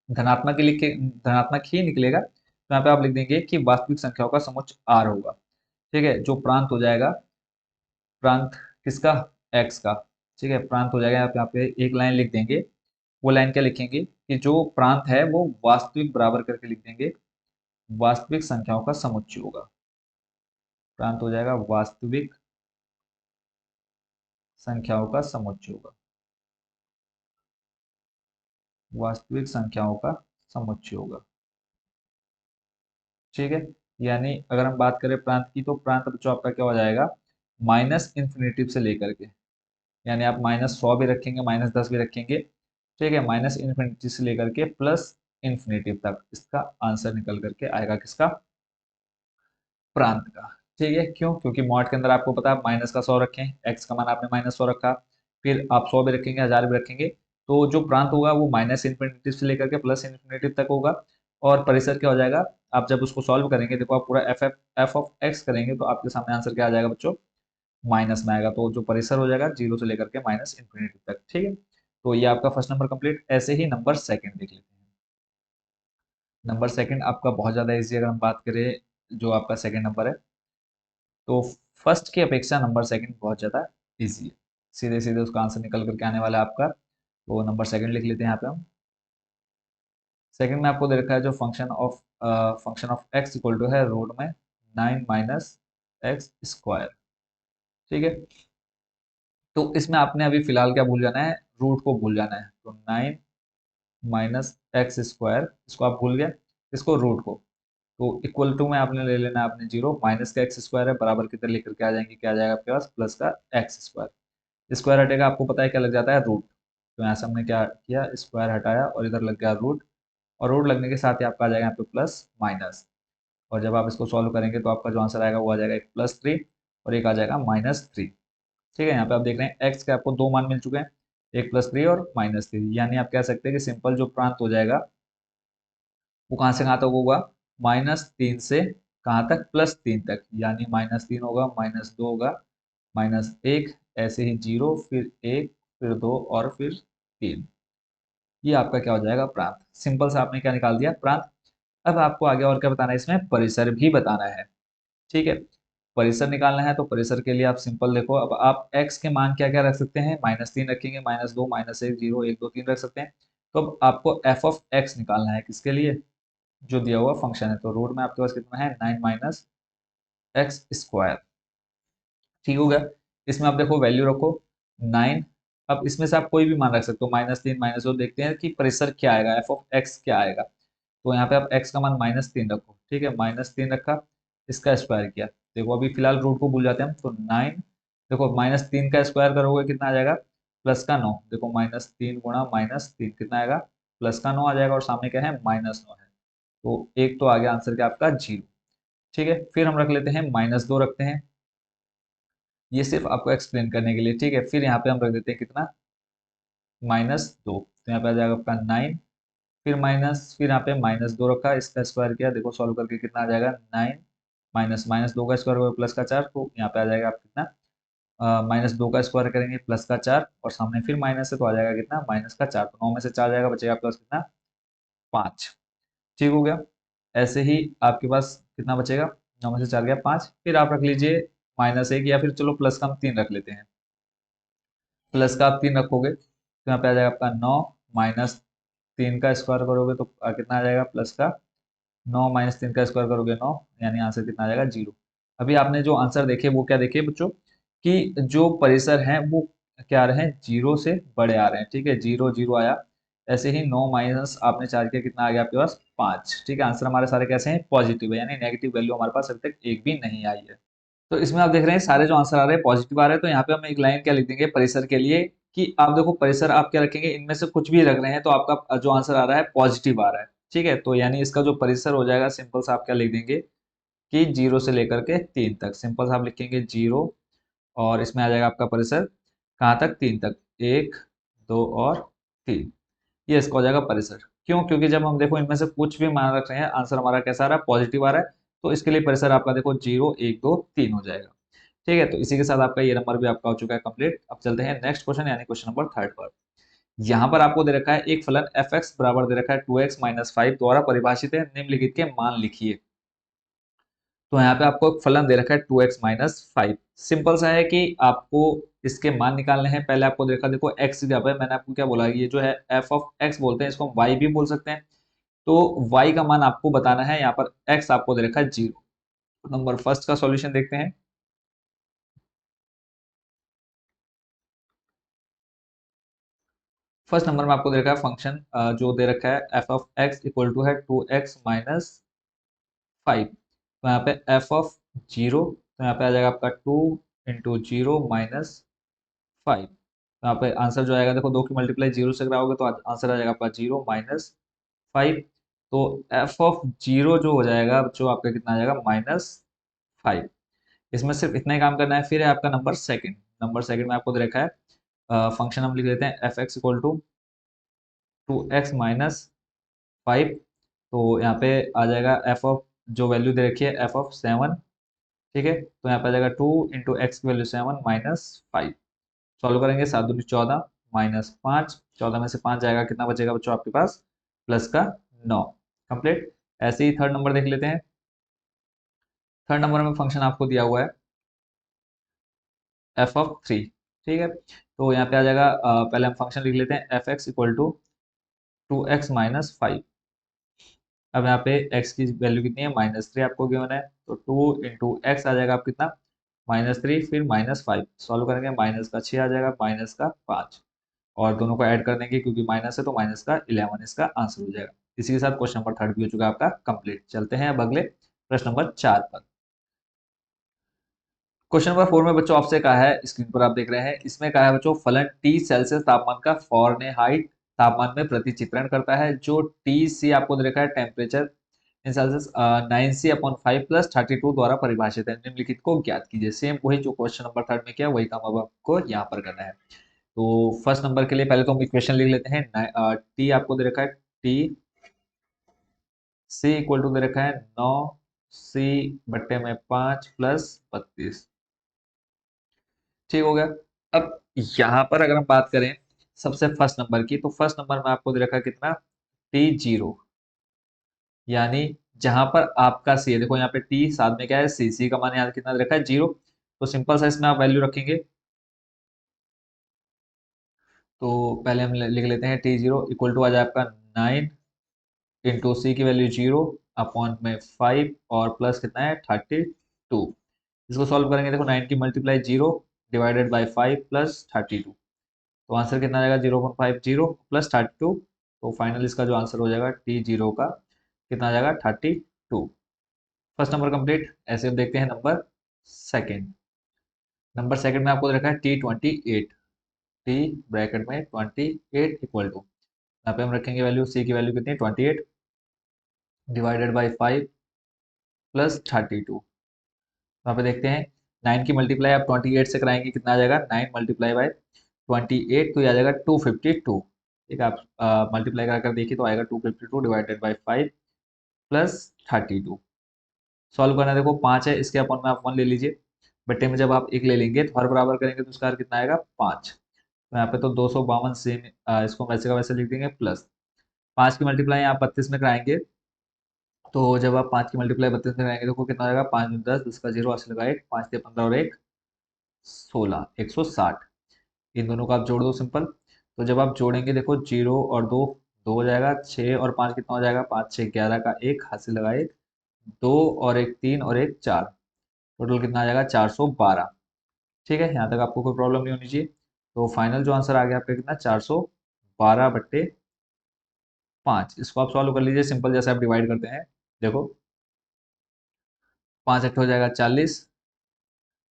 धनात्मक ही लिखे, धनात्मक ही निकलेगा। तो यहाँ पे आप लिख देंगे कि वास्तविक संख्याओं का समुच्चय आर होगा। ठीक है, जो प्रांत हो जाएगा, प्रांत किसका, एक्स का। ठीक है, प्रांत हो जाएगा, आप यहाँ पे एक लाइन लिख देंगे। वो लाइन क्या लिखेंगे कि जो प्रांत है वो वास्तविक बराबर करके लिख देंगे, वास्तविक संख्याओं का समुच्चय होगा। प्रांत हो जाएगा वास्तविक संख्याओं का समुच्चय होगा, वास्तविक संख्याओं का समुच्चय होगा। ठीक है, यानी अगर हम बात करें प्रांत की, तो प्रांत बच्चों आपका क्या हो जाएगा, माइनस इन्फिनिटिव से लेकर के, यानी आप -100 भी रखेंगे, -10 भी रखेंगे, ठीक है, माइनस इन्फिनिटी से लेकर के प्लस इन्फिनिटिव तक इसका आंसर निकल करके आएगा, किसका, प्रांत का। ठीक है, क्यों, क्योंकि मॉड के अंदर आपको पता है माइनस का 100 रखें, एक्स का मान आपने -100 रखा, फिर आप 100 भी रखेंगे, 1000 भी रखेंगे, तो जो प्रांत होगा वो माइनस इन्फिनिटी से लेकर के प्लस इन्फिनिटी तक होगा। और परिसर क्या हो जाएगा, आप जब उसको सॉल्व करेंगे, देखो आप पूरा एफ ऑफ एक्स करेंगे तो आपके सामने आंसर क्या आ जाएगा बच्चों, माइनस में आएगा। तो जो परिसर हो जाएगा जीरो से लेकर के माइनस इन्फिनिटी तक। ठीक है, तो ये आपका फर्स्ट नंबर कंप्लीट। ऐसे ही नंबर सेकंड देख लेते हैं। नंबर सेकंड आपका बहुत ज़्यादा इजी, अगर हम बात करें जो आपका सेकंड नंबर है, तो फर्स्ट की अपेक्षा नंबर सेकंड बहुत ज़्यादा इजी है, सीधे सीधे उसका आंसर निकल करके आने वाला है आपका। तो नंबर सेकंड लिख लेते हैं यहाँ पे हम। सेकंड में आपको दे रखा है जो function of x equal to है रूट में 9 - x²। ठीक है, तो इसमें आपने अभी फिलहाल क्या भूल जाना है, रूट को भूल जाना है। तो 9 - x², इसको आप भूल गए, इसको रूट को। तो इक्वल टू में आपने ले लेना है आपने 0, माइनस का एक्स स्क्वायर है बराबर कितने लेकर के आ जाएंगे, क्या आ जाएगा आपके पास प्लस का एक्स स्क्वायर। स्क्वायर हटेगा आपको पता है क्या लग जाता है रूट, तो यहाँ से हमने क्या किया स्क्वायर हटाया और इधर लग गया रूट, और रूट लगने के साथ ही आपका आ जाएगा यहाँ पे प्लस माइनस, और जब आप इसको सॉल्व करेंगे तो आपका जो आंसर आएगा वो आ जाएगा एक +3 और एक आ जाएगा -3। ठीक है, यहाँ पे आप देख रहे हैं एक्स के आपको दो मान मिल चुके हैं, एक +3 और -3, यानी आप कह सकते हैं कि सिंपल जो प्रांत हो जाएगा वो कहाँ से कहाँ तक होगा, -3 से कहाँ तक +3 तक, यानी -3 होगा, -2 होगा, -1, ऐसे ही 0, फिर 1, फिर 2 और फिर 3। ये आपका क्या हो जाएगा प्रांत। सिंपल सा आपने क्या निकाल दिया प्रांत। अब आपको आगे और क्या बताना है, इसमें परिसर भी बताना है। ठीक है, परिसर निकालना है तो परिसर के लिए आप सिंपल देखो, अब आप x के मान क्या क्या रख सकते हैं, -3 रखेंगे, -2, -1, 0, 1, 2, 3 रख सकते हैं। तो अब आपको f ऑफ x निकालना है, किसके लिए, जो दिया हुआ फंक्शन है। तो रूट में आपके पास कितना है 9 माइनस एक्स स्क्वायर। ठीक हो गया, इसमें आप देखो वैल्यू रखो 9। अब इसमें से आप कोई भी मान रख सकते हो, -3, -2, देखते हैं कि परिसर क्या आएगा, एफ ऑफ एक्स क्या आएगा। तो यहाँ पे आप x का मान -3 रखो, ठीक है, -3 रखा, इसका स्क्वायर किया। देखो अभी फिलहाल रूट को भूल जाते हैं हम, तो 9, देखो -3 का स्क्वायर करोगे कितना आ जाएगा, +9। देखो -3 गुणा -3 कितना आएगा, +9 आ जाएगा, और सामने क्या है -9 है। तो एक तो आ गया आंसर क्या आपका 0। ठीक है, फिर हम रख लेते हैं -2 रखते हैं, ये सिर्फ आपको एक्सप्लेन करने के लिए। ठीक है, फिर यहाँ पे हम रख देते हैं कितना, -2, तो यहाँ पे आ जाएगा आपका 9, फिर माइनस, फिर यहाँ पे -2 रखा, इसका स्क्वायर किया, देखो सॉल्व करके कितना आ जाएगा 9, माइनस -2 का स्क्वायर होगा +4, तो यहाँ पे आ जाएगा आप कितना, -2 का स्क्वायर करेंगे +4, और सामने फिर माइनस है तो आ जाएगा कितना -4, तो 9 में से 4 जाएगा, बचेगा आपके पास कितना 5। ठीक हो गया, ऐसे ही आपके पास कितना बचेगा, 9 में से 4 गया 5, फिर आप रख लीजिए -1, या फिर चलो प्लस का हम 3 रख लेते हैं, प्लस का आप 3 रखोगे तो यहाँ पे आ जाएगा आपका 9, -3 का स्क्वायर करोगे तो कितना आ जाएगा प्लस का 9, -3 का स्क्वायर करोगे 9, यानी आंसर कितना आ जाएगा 0। अभी आपने जो आंसर देखे वो क्या देखे बच्चों, कि जो परिसर हैं वो क्या आ रहे हैं 0 से बड़े आ रहे हैं। ठीक है, 0, 0 आया, ऐसे ही 9 माइनस आपने 4 किया, कितना आ गया आपके पास 5। ठीक है, आंसर हमारे सारे कैसे हैं पॉजिटिव है, यानी नेगेटिव वैल्यू हमारे पास अभी तक एक भी नहीं आई है। तो इसमें आप देख रहे हैं सारे जो आंसर आ रहे हैं पॉजिटिव आ रहे हैं, तो यहाँ पे हम एक लाइन क्या लिख देंगे परिसर के लिए, कि आप देखो परिसर आप क्या रखेंगे, इनमें से कुछ भी रख रहे हैं तो आपका जो आंसर आ रहा है पॉजिटिव आ रहा है। ठीक है, तो यानी इसका जो परिसर हो जाएगा, सिंपल सा आप क्या लिख देंगे कि 0 से लेकर के 3 तक, सिंपल सा आप लिखेंगे 0, और इसमें आ जाएगा आपका परिसर कहाँ तक 3 तक, 1, 2 और 3, ये इसका हो जाएगा परिसर। क्यों, क्योंकि जब हम देखो इनमें से कुछ भी मान रख रहे हैं आंसर हमारा कैसा आ रहा है पॉजिटिव आ रहा है, तो इसके लिए परिसर आपका देखो 0, 1, 2, 3 हो जाएगा। ठीक है, तो इसी के साथ आपका ये नंबर भी आपका हो चुका है कंप्लीट। अब चलते हैं नेक्स्ट क्वेश्चन, यानी क्वेश्चन नंबर 3 पर। यहाँ पर आपको दे रखा है एक फलन एफ एक्स बराबर दे रखा है 2x-5 द्वारा परिभाषित है, निम्नलिखित के मान लिखिए। तो यहाँ पे आपको एक फलन दे रखा है 2x-5। सिंपल सा है कि आपको इसके मान निकालने हैं। पहले आपको देखा, देखो x की जगह पे मैंने आपको क्या बोला, ये जो है f ऑफ x बोलते हैं, इसको हम y भी बोल सकते हैं। तो y का मान आपको बताना है, यहाँ पर x आपको दे रखा है 0। नंबर फर्स्ट का सॉल्यूशन देखते हैं। फर्स्ट नंबर में आपको दे रखा है फंक्शन जो दे रखा है f of x equal to है 2x-5। तो यहाँ पे f ऑफ 0, तो यहाँ पे आ जाएगा आपका 2 इंटू 0 -5। तो यहाँ पे आंसर जो आएगा, देखो 2 की मल्टीप्लाई 0 से कराओगे तो आंसर आ जाएगा आपका 0 -5। तो f ऑफ 0 जो हो जाएगा, जो आपका कितना आ जाएगा -5। इसमें सिर्फ इतना ही काम करना है। फिर है आपका नंबर सेकंड। नंबर सेकंड में आपको दे रखा है फंक्शन हम लिख देते हैं F x equal to 2x-5। तो यहाँ पे आ जाएगा एफ ऑफ, जो वैल्यू दे रखी है एफ ऑफ 7। ठीक है, तो यहाँ पे आ जाएगा 2 इंटू एक्स की वैल्यू 7 -5। सॉल्व करेंगे, 7 दूनी 14, -5, 14 में से 5 जाएगा, कितना बचेगा बच्चों आपके पास प्लस का 9। कंप्लीट। ऐसे ही थर्ड नंबर देख लेते हैं। थर्ड नंबर में फंक्शन आपको दिया हुआ है एफ ऑफ 3। ठीक है, तो यहाँ पे आ जाएगा पहले हम फंक्शन लिख लेते हैं F x equal to 2x-5। अब यहाँ पे x की वैल्यू कितनी है -3 आपको गिवन है, तो 2 इंटू एक्स आ जाएगा आप कितना -3, फिर -5। सॉल्व करेंगे, माइनस का 6 आ जाएगा, माइनस का 5। और दोनों को ऐड कर देंगे, क्योंकि माइनस है तो माइनस का 11 इसका आंसर हो जाएगा। इसी के साथ क्वेश्चन नंबर 3 भी हो चुका है आपका कंप्लीट। चलते हैं अब अगले प्रश्न नंबर 4 पर। क्वेश्चन नंबर 4 में बच्चों आपसे कहा है, स्क्रीन पर आप देख रहे हैं, इसमें कहा है बच्चों फलन टी सेल्सियस तापमान का फॉरेनहाइट तापमान में प्रतिचित्रण करता है। जो टी सी आपको दे रखा है temperature in Celsius 9c/5 plus 32 द्वारा परिभाषित है, निम्नलिखित को ज्ञात कीजिए। सेम वही जो क्वेश्चन नंबर 3 में किया वही काम अब आपको यहाँ पर करना है। तो फर्स्ट नंबर के लिए पहले तो हम इक्वेशन लिख लेते हैं। टी आपको दे रखा है, टी सी इक्वल टू दे रखा है 9c/5 प्लस 32। ठीक हो गया। अब यहाँ पर अगर हम बात करें सबसे फर्स्ट नंबर की, तो फर्स्ट नंबर में आपको दे रखा है कितना, T0, यानी जहां पर आपका सी है, देखो यहाँ पे टी साथ में क्या है, सी का मान यहाँ कितना दे रखा है 0। तो सिंपल सा इसमें आप वैल्यू रखेंगे। तो पहले हम लिख लेते हैं T0 इक्वल टू आ जाए आपका 9 इंटू सी की वैल्यू 0 अपॉन में 5 और प्लस कितना है 32। इसको सॉल्व करेंगे, देखो 9 की मल्टीप्लाई 0 डिवाइडेड बाई 5 प्लस 32। तो आंसर कितना आ जाएगा 0.50 प्लस 32। तो फाइनल इसका जो आंसर हो जाएगा T0 का कितना आ जाएगा 32। First number complete. ऐसे हम देखते हैं नंबर सेकंड। नंबर सेकंड में आपको दे रखा है T28, टी ब्रैकेट में 28 इक्वल टू, यहाँ पे हम रखेंगे वैल्यू, सी की वैल्यू कितनी है 28 डिवाइडेड बाई 5 प्लस 32। वहाँ पे देखते हैं 9 की मल्टीप्लाई आप 28 से कराएंगे, कितना आ जाएगा 9 मल्टीप्लाई बाई 28, तो ये आ जाएगा 252। ठीक है, आप मल्टीप्लाई कर देखिए तो आएगा 252 डिवाइडेड बाई 5 प्लस 32। सॉल्व करना है, देखो 5 है, इसके अपॉन में आप 1 ले लीजिए। बट्टे में जब आप 1 ले लेंगे तो हर बराबर करेंगे तो उसका कितना आएगा 5। तो यहाँ पे तो 252 सेम, इसको वैसे का वैसे लिख देंगे प्लस 5 की मल्टीप्लाई आप 32 में कराएंगे। तो जब आप 5 की मल्टीप्लाई 32 में कराएंगे तो कितना हो जाएगा 5 10, 10 का 0 अस्सी लगा 1, 5 से 15 और 1 16, 160। इन दोनों का आप जोड़ दो सिंपल। तो जब आप जोड़ेंगे देखो 0 और 2 2 हो जाएगा, 6 और 5 कितना हो जाएगा 5 6 11 का 1 हाथ से लगा 1, 2 और 1 3 और 1 4, टोटल कितना आ जाएगा 412। ठीक है, यहाँ तक आपको कोई प्रॉब्लम नहीं होनी चाहिए। तो फाइनल जो आंसर आ गया आपका कितना 412/5। इसको आप सॉल्व कर लीजिए सिंपल, जैसे आप डिवाइड करते हैं। देखो 5 8 हो जाएगा 40,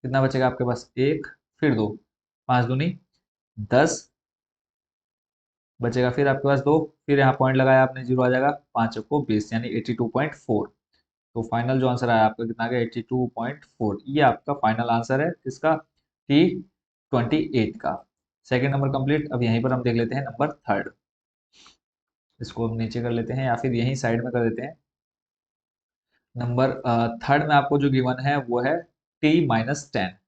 कितना बचेगा आपके पास 1, फिर 2, 5 दूनी 10 बचेगा, फिर आपके पास 2, फिर यहाँ पॉइंट लगाया आपने 0 आ जाएगा, 5 को 20 यानी 82.4। तो फाइनल जो आंसर आया आपका कितना आ गया 82.4। ये आपका फाइनल आंसर है इसका T28 का। Second number complete. अब यहीं पर हम देख लेते हैं नंबर थर्ड। इसको हम नीचे कर लेते हैं या फिर यहीं साइड में कर देते हैं। नंबर थर्ड में आपको जो गिवन है वो है T-10।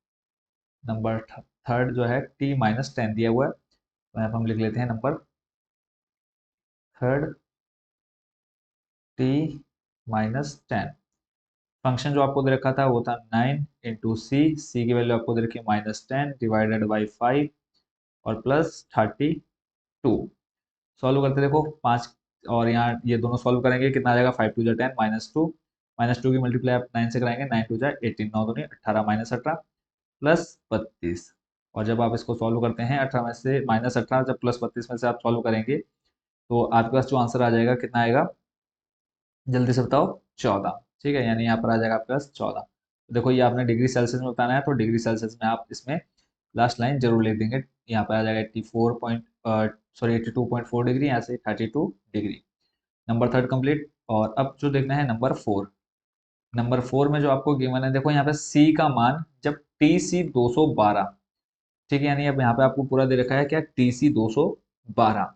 नंबर थर्ड जो है T-10 दिया हुआ है, तो यहाँ पर हम लिख लेते हैं नंबर थर्ड T-10। फंक्शन जो आपको दे रखा था वो था 9 इंटू सी की वैल्यू आपको दे रखी है -10 डिवाइडेड बाई 5 और प्लस 32। सॉल्व करते देखो 5 और यहाँ ये दोनों सॉल्व करेंगे, कितना आ जाएगा 5 2 जा 10 -2 की मल्टीप्लाई आप 9 से कराएंगे, 9 2 जा 18, 9 दूनी 18 -18 प्लस 32। और जब आप इसको सॉल्व करते हैं 18 में से -18 जब प्लस 32 में से आप सॉल्व करेंगे तो आपके पास जो आंसर आ जाएगा कितना आएगा, जल्दी से बताओ 14। ठीक है, यानी यहाँ पर आ जाएगा आपके पास 14। तो देखो ये आपने डिग्री सेल्सियस में बताना है, तो डिग्री सेल्सियस में आप इसमें लास्ट लाइन जरूर लिख देंगे। यहाँ पर आ जाएगा 82.4 डिग्री, यहाँ से 32 डिग्री। Number third complete. और अब जो देखना है नंबर फोर। नंबर फोर में जो आपको गिवन है, देखो यहाँ पे सी का मान जब टी सी 212, ठीक है, यानी अब यहाँ पे आपको पूरा दे रखा है क्या टी सी 212।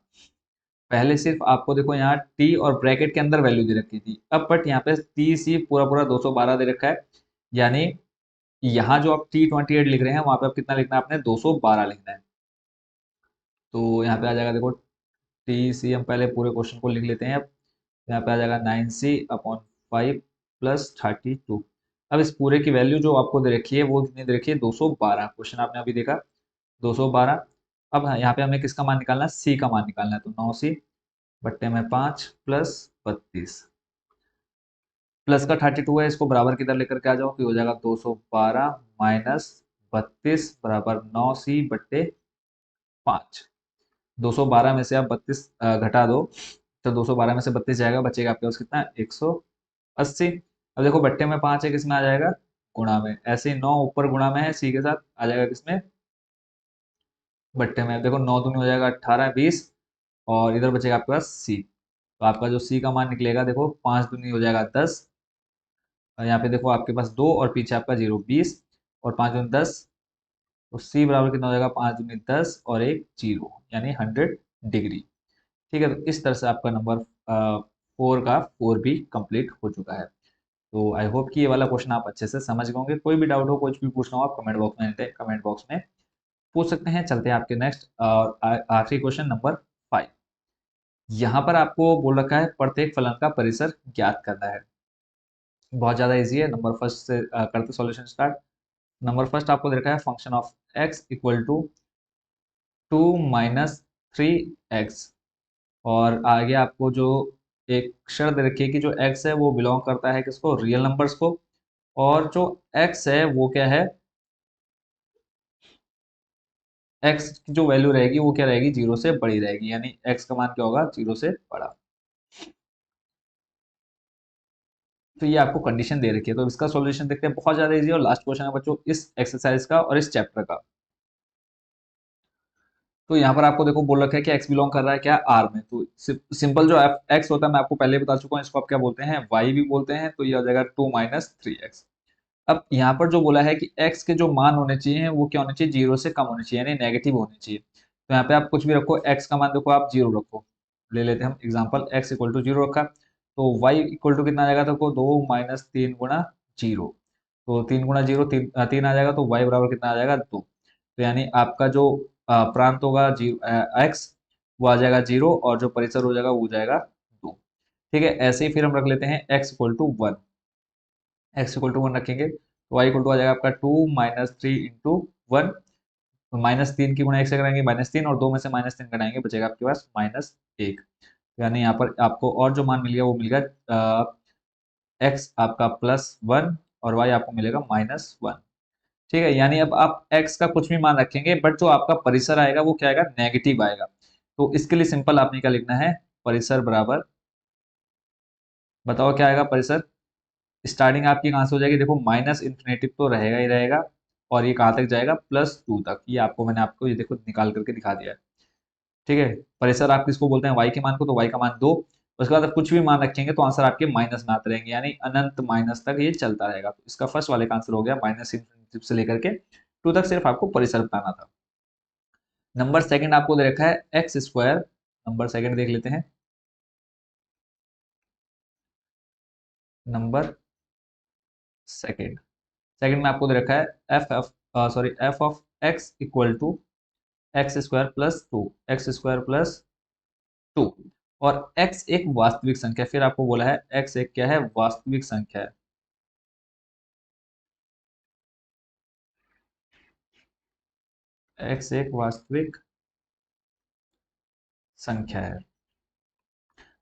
पहले सिर्फ आपको देखो यहाँ टी और ब्रैकेट के अंदर वैल्यू दे रखी थी, अब बट यहाँ पे टी सी पूरा पूरा 212 दे रखा है, यानी यहाँ जो आप T28 लिख रहे हैं वहां पे आप कितना लिखना है, आपने 212 लिखना है। तो यहाँ पे आ जाएगा देखो टी सी, हम पहले पूरे क्वेश्चन को लिख लेते हैं। अब यहाँ पे आ जाएगा 9c/5 प्लस 32। अब इस पूरे की वैल्यू जो आपको दे रखी है वो कितनी दे रखी है 212, क्वेश्चन आपने अभी देखा 212। अब यहाँ पे हमें किसका मान निकालना है, सी का मान निकालना है, तो 9c/5 प्लस 32, प्लस का 32 है, इसको बराबर किधर लेकर के आ जाओ, कि हो जाएगा 212 माइनस 32 बराबर 9c/5। 212 में से आप 32 घटा दो, तो 212 में से 32 जाएगा, बचेगा आपके पास कितना, 180। अब देखो बट्टे में 5 है, किसमें आ जाएगा, गुणा में। ऐसे ही 9 ऊपर गुणा में है, सी के साथ आ जाएगा किसमें, बट्टे में। देखो 9 दूनी हो जाएगा 18, 20, और इधर बचेगा आपके पास सी। तो आपका जो सी का मान निकलेगा, देखो 5 दूनी हो जाएगा 10, और यहाँ पे देखो आपके पास 2 और पीछे आपका 0, 20, और 5 दूनी 10, तो सी बराबर कितना हो जाएगा, 5 दूनी 10 और एक 0, यानी 100 डिग्री। ठीक है, तो इस तरह से आपका नंबर 4 का 4 भी कंप्लीट हो चुका है। तो आई होप कि ये वाला क्वेश्चन आप अच्छे से समझ गए होंगे। कोई भी डाउट हो, कुछ भी पूछना हो, आप कमेंट बॉक्स में पूछ सकते हैं। चलते हैं आपके नेक्स्ट और आखिरी क्वेश्चन नंबर 5। यहाँ पर आपको बोल रखा है प्रत्येक फलन का परिसर ज्ञात करना है। बहुत ज्यादा इजी है। नंबर फर्स्ट से करते सॉल्यूशन स्टार्ट। नंबर फर्स्ट आपको दे रखा है function of x equal to 2 - 3x, और आगे आपको जो एक शर्त दे रखी है कि जो x है वो बिलोंग करता है किसको, रियल नंबर्स को, और जो x है वो क्या है, x की जो वैल्यू रहेगी वो क्या रहेगी, 0 से बड़ी रहेगी, यानी x का मान क्या होगा, 0 से बड़ा। तो ये आपको कंडीशन दे रखी है। तो इसका सॉल्यूशन देखते हैं, बहुत ज्यादा इजी है, और लास्ट क्वेश्चन है बच्चों इस एक्सरसाइज का और इस चैप्टर का। तो यहाँ पर आपको देखो बोल रखा है कि x बिलोंग कर रहा है क्या, r में। तो सिंपल जो x होता है मैं आपको पहले बता चुका हूँ, इसको आप क्या बोलते हैं, y भी बोलते हैं। तो ये हो जाएगा 2 - 3x। अब यहाँ पर जो बोला है कि x के जो मान होने चाहिए वो क्या होने चाहिए, 0 से कम होने चाहिए, यानी नेगेटिव होने चाहिए। तो यहाँ पे आप कुछ भी रखो, x का मान देखो आप 0 रखो। ले लेते हैं हम एग्जाम्पल, x इक्वल टू 0 रखा, तो y इक्वल टू कितना आ जाएगा, देखो 2 - 3 गुणा 0। तो 3 गुणा 0 3 आ जाएगा, तो y बराबर कितना आ जाएगा, 2। तो यानी आपका जो प्रांत होगा x, वो आ जाएगा 0, और जो परिसर हो जाएगा वो हो जाएगा 2। ठीक है, ऐसे ही फिर हम रख लेते हैं x equal to 1। X equal to 1 रखेंगे तो वाई इक्वल टू आ जाएगा आपका 2 - 3 इंटू 1। तो -3 की गुणा 1 से कराएंगे -3, और 2 में से -3 घटाएंगे, बचेगा आपके पास -1। यानी यहाँ पर आपको और जो मान मिल गया वो मिल गया एक्स आपका +1, और वाई आपको मिलेगा -1। ठीक है, यानी अब आप एक्स का कुछ भी मान रखेंगे, बट जो आपका परिसर आएगा वो क्या आएगा, नेगेटिव आएगा। तो इसके लिए सिंपल आपने क्या लिखना है, परिसर बराबर, बताओ क्या आएगा परिसर। स्टार्टिंग आपकी कहाँ से हो जाएगी, देखो माइनस इन्फिनेटिव तो रहेगा ही रहेगा, और ये कहाँ तक जाएगा, +2 तक। ये आपको मैंने आपको ये देखो निकाल करके दिखा दिया है। ठीक है, परिसर आप किसको बोलते हैं, वाई के मान को, तो वाई का मान 2। उसके बाद आप कुछ भी मान रखेंगे तो आंसर आपके माइनस में आते रहेंगे, यानी अनंत माइनस तक ये चलता रहेगा। तो इसका फर्स्ट वाले का आंसर हो गया, माइनस इन्फिनेटिव से लेकर के 2 तक सिर्फ आपको परिसर बताना था। नंबर सेकंड आपको दे रखा है एक्स स्क्वायर। नंबर सेकंड देख लेते हैं। नंबर सेकंड, सेकंड में आपको दे रखा है f of x equal to x² + 2 और x एक वास्तविक संख्या, फिर आपको बोला है x एक क्या है, वास्तविक संख्या है। x एक वास्तविक संख्या है।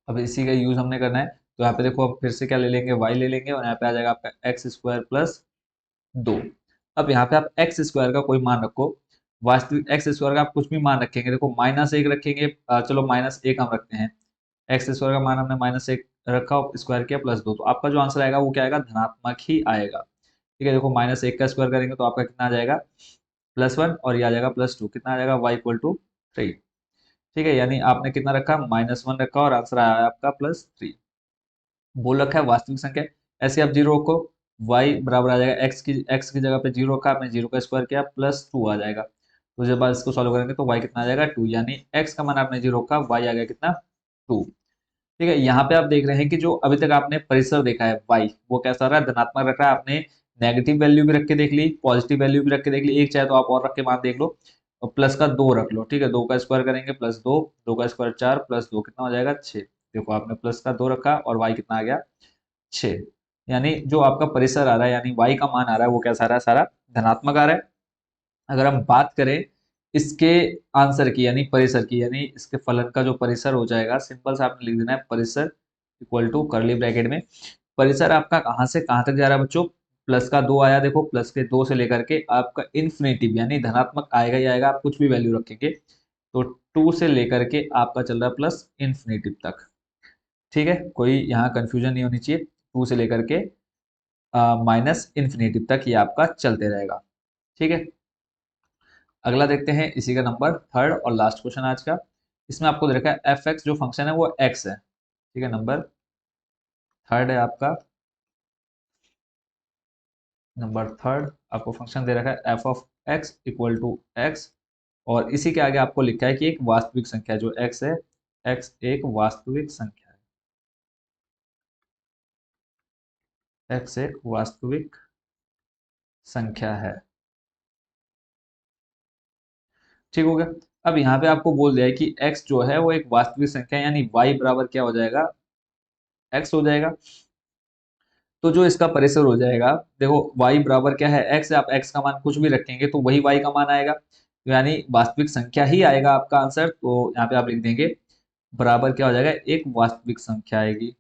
अब इसी का यूज हमने करना है, तो यहाँ पे देखो अब फिर से क्या ले लेंगे, y ले लेंगे, और यहाँ पे आ जाएगा आपका x² + 2। अब यहाँ पे आप x² का कोई मान रखो, वास्तविक x² का आप कुछ भी मान रखेंगे, देखो -1 रखेंगे, चलो -1 हम रखते हैं। x² का मान हमने -1 रखा, स्क्वायर किया, +2, तो आपका जो आंसर आएगा वो क्या आएगा, धनात्मक ही आएगा। ठीक है, देखो -1 का स्क्वायर करेंगे तो आपका कितना आ जाएगा, +1, और ये आ जाएगा +2, कितना आ जाएगा, y इक्वल टू 3। ठीक है, यानी आपने कितना रखा, -1 रखा, और आंसर आया आपका +3। बोल रखा है वास्तविक संख्या, ऐसे आप 0 रखो, y बराबर आ जाएगा x की जगह पे 0 रखा आपने, 0 का स्क्वायर किया, +2 आ जाएगा। तो जब आप इसको सॉल्व करेंगे तो y कितना आ जाएगा, 2, यानी x का मान आपने 0 रखा, y आ गया कितना, 2। ठीक है, यहाँ पे आप देख रहे हैं कि जो अभी तक आपने परिसर देखा है y, वो कैसा रहा है, धनात्मक रख रहा है। आपने नेगेटिव वैल्यू भी रख के देख ली, पॉजिटिव वैल्यू भी रख के देख ली, एक चाहे तो आप और रख के मान देख लो, और प्लस का 2 रख लो। ठीक है, 2 का स्क्वायर करेंगे +2, 2 का स्क्वायर 4, +2 कितना हो जाएगा, 6। देखो आपने प्लस का 2 रखा और y कितना आ गया, 6। यानी जो आपका परिसर आ रहा है, यानी y का मान आ रहा है, वो कैसा आ रहा है, सारा धनात्मक आ रहा है। अगर हम बात करें इसके आंसर की, यानी परिसर की, यानी इसके फलन का जो परिसर हो जाएगा, सिंपल सा आपने लिख देना है परिसर इक्वल टू कर्ली ब्रैकेट में, परिसर आपका कहाँ से कहाँ तक जा रहा है बच्चों, प्लस का 2 आया, देखो प्लस के 2 से लेकर के आपका इन्फिनेटिव यानी धनात्मक आएगा ही आएगा, आप कुछ भी वैल्यू रखेंगे तो 2 से लेकर के आपका चल रहा है प्लस इन्फिनिटी तक। ठीक है, कोई यहाँ कंफ्यूजन नहीं होनी चाहिए। 2 से लेकर के माइनस इन्फिनिटी तक ये आपका चलते रहेगा। ठीक है, अगला देखते हैं इसी का नंबर थर्ड और लास्ट क्वेश्चन आज का। इसमें आपको दे रखा है एफ एक्स जो फंक्शन है वो एक्स है। ठीक है, नंबर थर्ड है आपका, नंबर थर्ड आपको फंक्शन दे रखा है f of x equal to x, और इसी के आगे आपको लिखा है कि एक वास्तविक संख्या जो एक्स है, एक्स एक वास्तविक संख्या है, एक्स एक वास्तविक संख्या है। ठीक हो गया। अब यहाँ पे आपको बोल दिया है कि x जो है वो एक वास्तविक संख्या है, यानी y बराबर क्या हो जाएगा, x हो जाएगा। तो जो इसका परिसर हो जाएगा, देखो y बराबर क्या है, x है, आप x का मान कुछ भी रखेंगे तो वही y का मान आएगा, तो यानी वास्तविक संख्या ही आएगा आपका आंसर। तो यहाँ पे आप लिख देंगे बराबर क्या हो जाएगा, एक वास्तविक संख्या आएगी।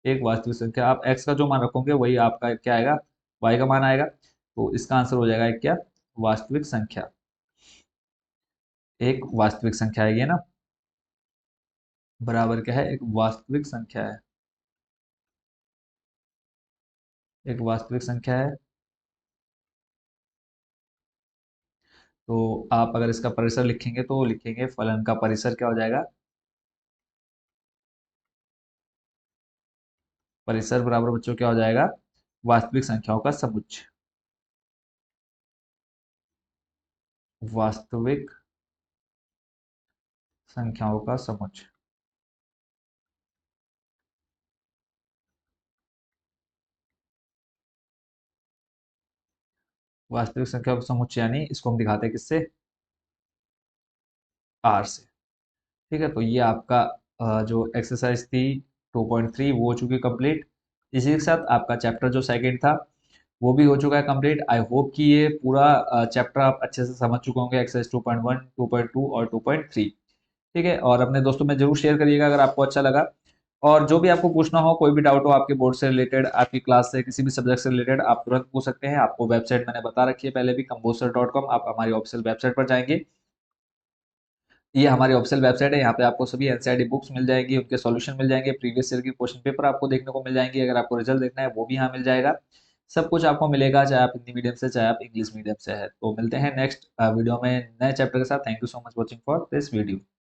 एक वास्तविक संख्या, आप x का जो मान रखोगे वही आपका क्या आएगा, y का मान आएगा। तो इसका आंसर हो जाएगा एक क्या, वास्तविक संख्या। एक वास्तविक संख्या आएगी ना, बराबर क्या है, एक वास्तविक संख्या है, एक वास्तविक संख्या है। तो आप अगर इसका परिसर लिखेंगे तो लिखेंगे फलन का परिसर क्या हो जाएगा, परिसर बराबर बच्चों क्या हो जाएगा, वास्तविक संख्याओं का समुच्चय। वास्तविक संख्याओं का समुच्चय, वास्तविक संख्याओं का समुच्चय, यानी इसको हम दिखाते हैं किससे, आर से। ठीक है, तो ये आपका जो एक्सरसाइज थी 2.3 वो हो चुकी कंप्लीट। इसी के साथ आपका चैप्टर जो सेकंड था वो भी हो चुका है कंप्लीट। आई होप कि ये पूरा चैप्टर आप अच्छे से समझ चुके होंगे, एक्सरसाइज 2.1, 2.2 और 2.3। ठीक है, और अपने दोस्तों में जरूर शेयर करिएगा अगर आपको अच्छा लगा। और जो भी आपको पूछना हो, कोई भी डाउट हो आपके बोर्ड से रिलेटेड, आपकी क्लास से, किसी भी सब्जेक्ट से रिलेटेड, आप तुरंत पूछ सकते हैं। आपको वेबसाइट मैंने बता रखी है पहले भी, composer.com, आप हमारी ऑफिशियल वेबसाइट पर जाएंगे। ये हमारी ऑफिशियल वेबसाइट है, यहाँ पे आपको सभी एनसीईआरटी बुक्स मिल जाएंगी, उनके सॉल्यूशन मिल जाएंगे, प्रीवियस ईयर की क्वेश्चन पेपर आपको देखने को मिल जाएंगे, अगर आपको रिजल्ट देखना है वो भी यहाँ मिल जाएगा। सब कुछ आपको मिलेगा, चाहे आप हिंदी मीडियम से चाहे आप इंग्लिश मीडियम से है। तो मिलते हैं नेक्स्ट वीडियो में नए चैप्टर के साथ। Thank you so much watching for this video.